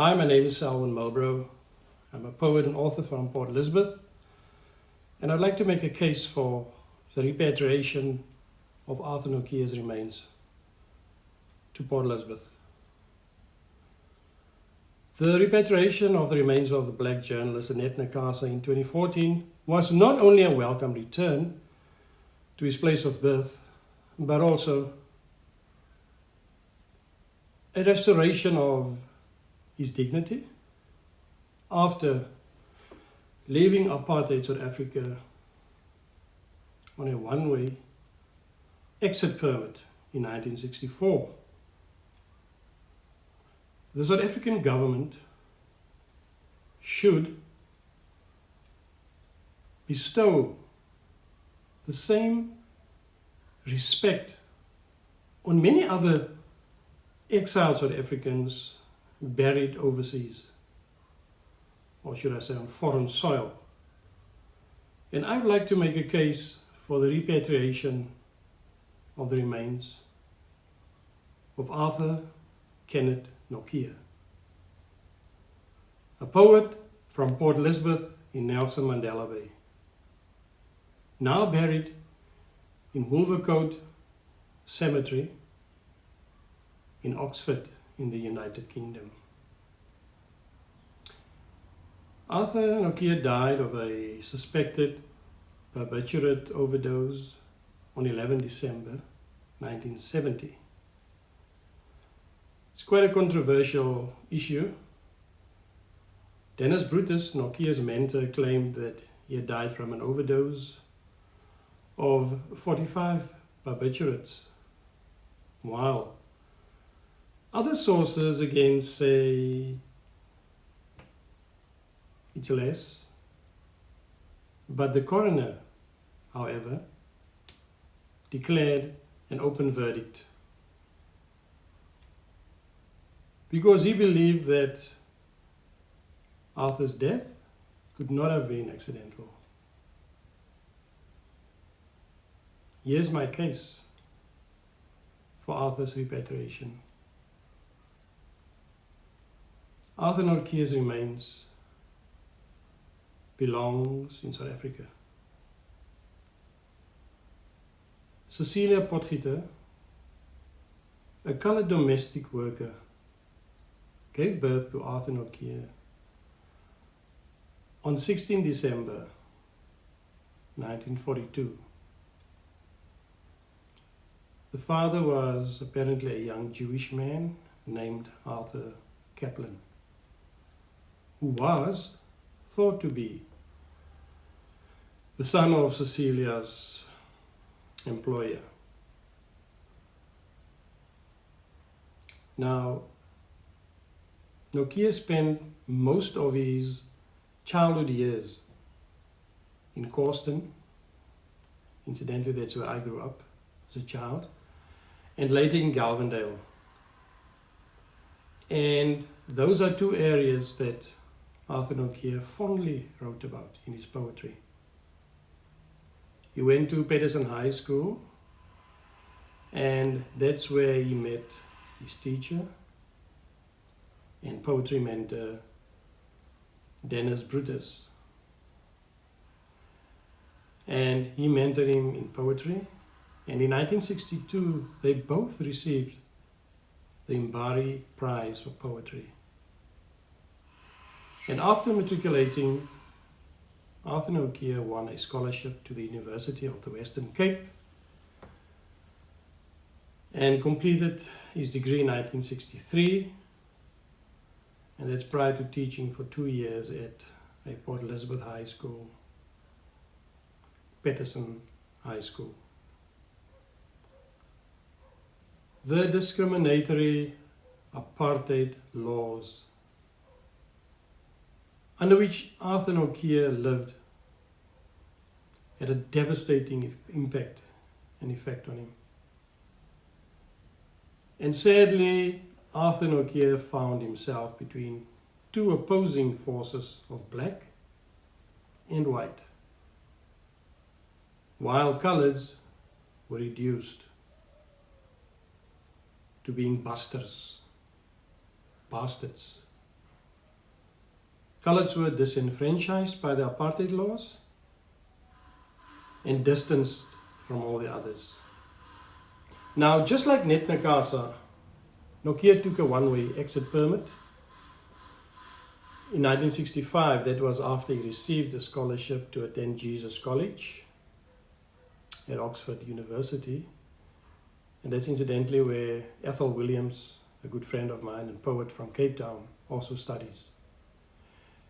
Hi, my name is Selwyn Milborrow. I'm a poet and author from Port Elizabeth, and I'd like to make a case for the repatriation of Arthur Nortje's remains to Port Elizabeth. The repatriation of the remains of the black journalist Annette Nakasa in 2014 was not only a welcome return to his place of birth, but also a restoration of his dignity after leaving apartheid South Africa on a one-way exit permit in 1964. The South African government should bestow the same respect on many other exiled South Africans buried overseas, or should I say on foreign soil. And I would like to make a case for the repatriation of the remains of Arthur Kenneth Nortje, a poet from Port Elizabeth in Nelson Mandela Bay, now buried in Wolvercote Cemetery in Oxford in the United Kingdom. Arthur Nortje died of a suspected barbiturate overdose on 11 December 1970. It's quite a controversial issue. Dennis Brutus, Nortje's mentor, claimed that he had died from an overdose of 45 barbiturates, while other sources again say it's less. But the coroner, however, declared an open verdict because he believed that Arthur's death could not have been accidental. Here's my case for Arthur's repatriation. Arthur Nortje's remains belongs in South Africa. Cecilia Potgieter, a colored domestic worker, gave birth to Arthur Nortje on 16 December 1942. The father was apparently a young Jewish man named Arthur Kaplan, who was thought to be the son of Cecilia's employer. Now, Nortje spent most of his childhood years in Corsten. Incidentally, that's where I grew up as a child, and later in Galvindale. And those are two areas that Arthur Nortje fondly wrote about in his poetry. He went to Peterson High School, and that's where he met his teacher and poetry mentor, Dennis Brutus. And he mentored him in poetry, and in 1962 they both received the Mbari Prize for Poetry. And after matriculating, Arthur Nortje won a scholarship to the University of the Western Cape and completed his degree in 1963, and that's prior to teaching for 2 years at a Port Elizabeth High School, Peterson High School. The discriminatory apartheid laws under which Arthur Nortje lived had a devastating impact and effect on him. And sadly, Arthur Nortje found himself between two opposing forces of black and white, while colors were reduced to being bastards, Coloureds were disenfranchised by the apartheid laws and distanced from all the others. Now, just like Net Nakasa, Nortje took a one-way exit permit. In 1965, that was after he received a scholarship to attend Jesus College at Oxford University. And that's incidentally where Ethel Williams, a good friend of mine and poet from Cape Town, also studies.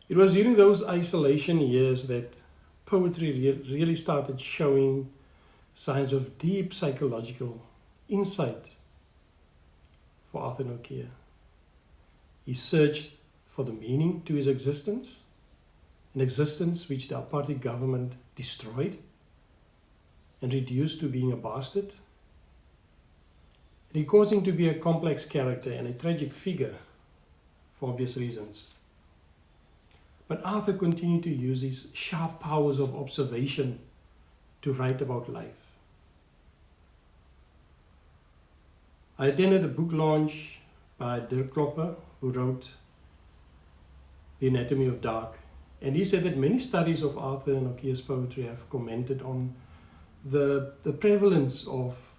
It was during those isolation years that poetry really started showing signs of deep psychological insight for Arthur Nortje. He searched for the meaning to his existence, an existence which the apartheid government destroyed and reduced to being a bastard. And he caused him to be a complex character and a tragic figure for obvious reasons. But Arthur continued to use his sharp powers of observation to write about life. I attended a book launch by Dirk Klopper, who wrote The Anatomy of Dark, and he said that many studies of Arthur Nortje's poetry have commented on the prevalence of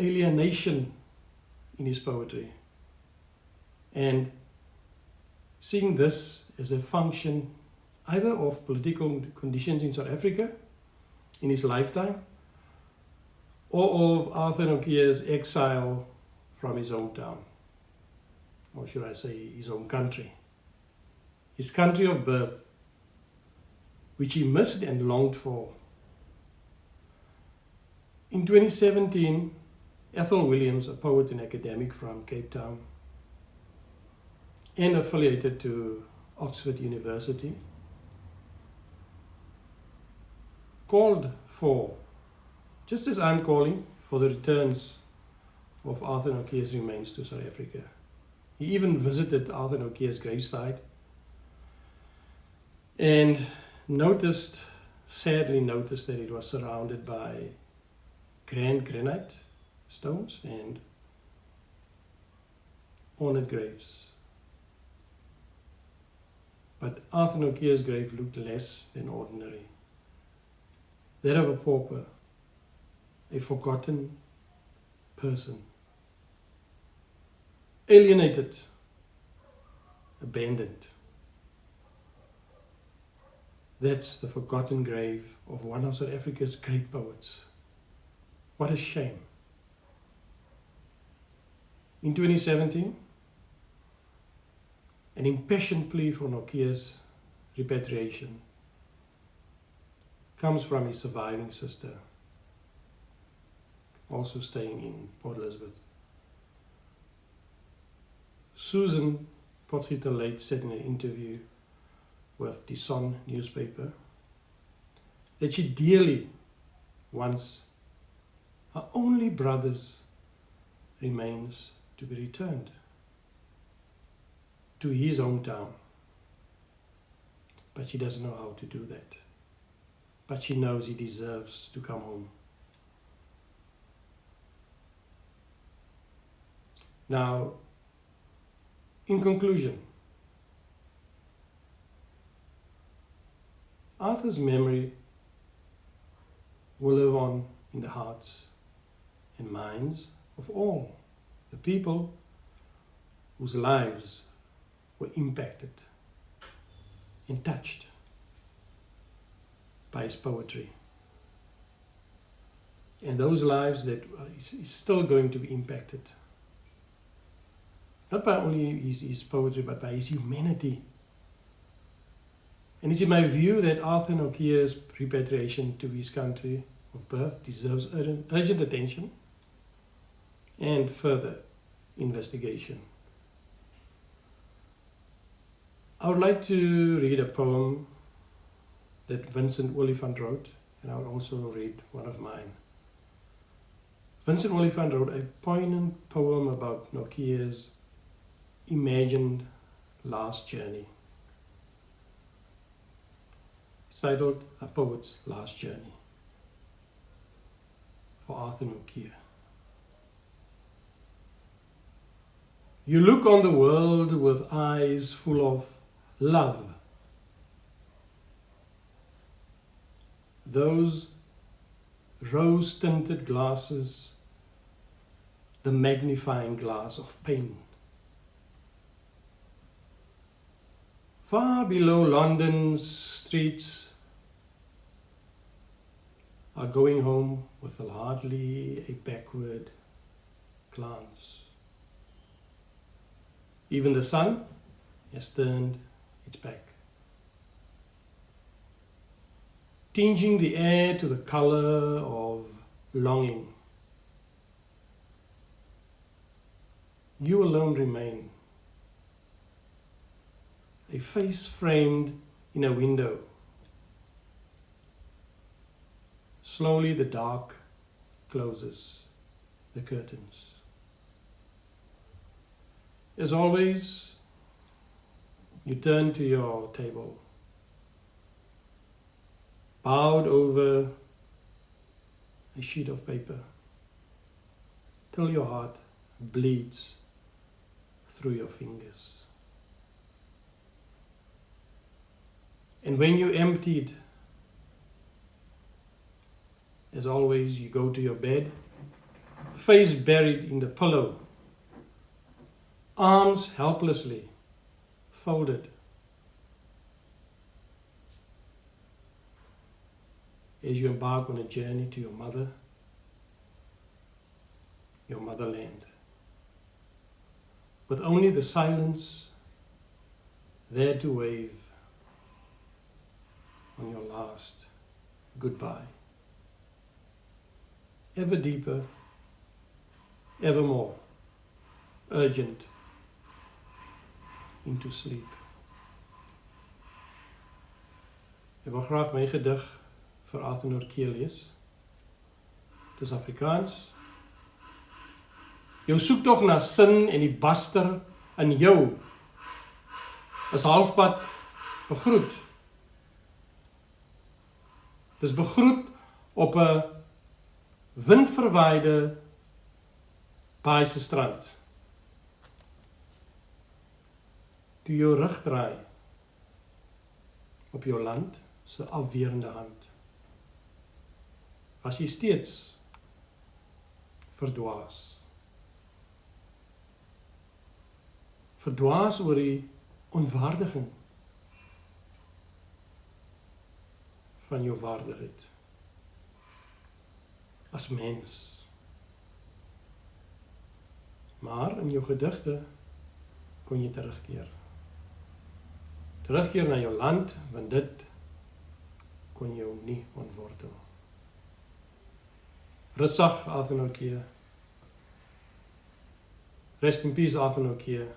alienation in his poetry, and seeing this as a function either of political conditions in South Africa in his lifetime, or of Arthur Nortje's exile from his hometown, or should I say his home country, his country of birth, which he missed and longed for. In 2017, Ethel Williams, a poet and academic from Cape Town and affiliated to Oxford University, called for, just as I'm calling for the returns of Arthur Nortje's remains to South Africa. He even visited Arthur Nortje's gravesite and sadly noticed that it was surrounded by granite stones and ornate graves. But Arthur Nortje's grave looked less than ordinary. That of a pauper, a forgotten person, alienated, abandoned. That's the forgotten grave of one of South Africa's great poets. What a shame. In 2017, an impassioned plea for Nortje's repatriation comes from his surviving sister, also staying in Port Elizabeth. Susan Potgieter-Late said in an interview with the Sun newspaper that she dearly wants her only brother's remains to be returned to his hometown. But she doesn't know how to do that. But she knows he deserves to come home. Now, in conclusion, Arthur's memory will live on in the hearts and minds of all the people whose lives were impacted and touched by his poetry. And those lives that is still going to be impacted, not by only his poetry, but by his humanity. And it's in my view that Arthur Nortje's repatriation to his country of birth deserves urgent attention and further investigation. I would like to read a poem that Vincent Oliphant wrote, and I would also read one of mine. Vincent Oliphant wrote a poignant poem about Nortje's imagined last journey. It's titled A Poet's Last Journey for Arthur Nortje. You look on the world with eyes full of love. Those rose-tinted glasses, the magnifying glass of pain. Far below London's streets are going home with hardly a backward glance. Even the sun has turned its back, tinging the air to the color of longing. You alone remain, a face framed in a window. Slowly the dark closes the curtains. As always, you turn to your table, bowed over a sheet of paper, till your heart bleeds through your fingers. And when you emptied, as always, you go to your bed, face buried in the pillow, arms helplessly folded. As you embark on a journey to your mother, your motherland, with only the silence there to wave on your last goodbye. Ever deeper, ever more urgent into sleep. Ek wil graag my gedig vir Arthur Nortje lees. Dit is Afrikaans. Jou soektog na sin en die baster in jou is halfpad begroet. Dis begroet op 'n windverwaaide Paise strand. Toe jou rug draai op jou land se afwerende hand, was jy steeds verdwaas. Verdwaas oor die ontwaardiging van jou waardigheid as mens. Maar in jou gedigte kon jy terugkeer. Terugkeer na jou land, want dit kon jou nie ontwortel. Rustig, Arthur Nortje. Rest in peace, Arthur Nortje.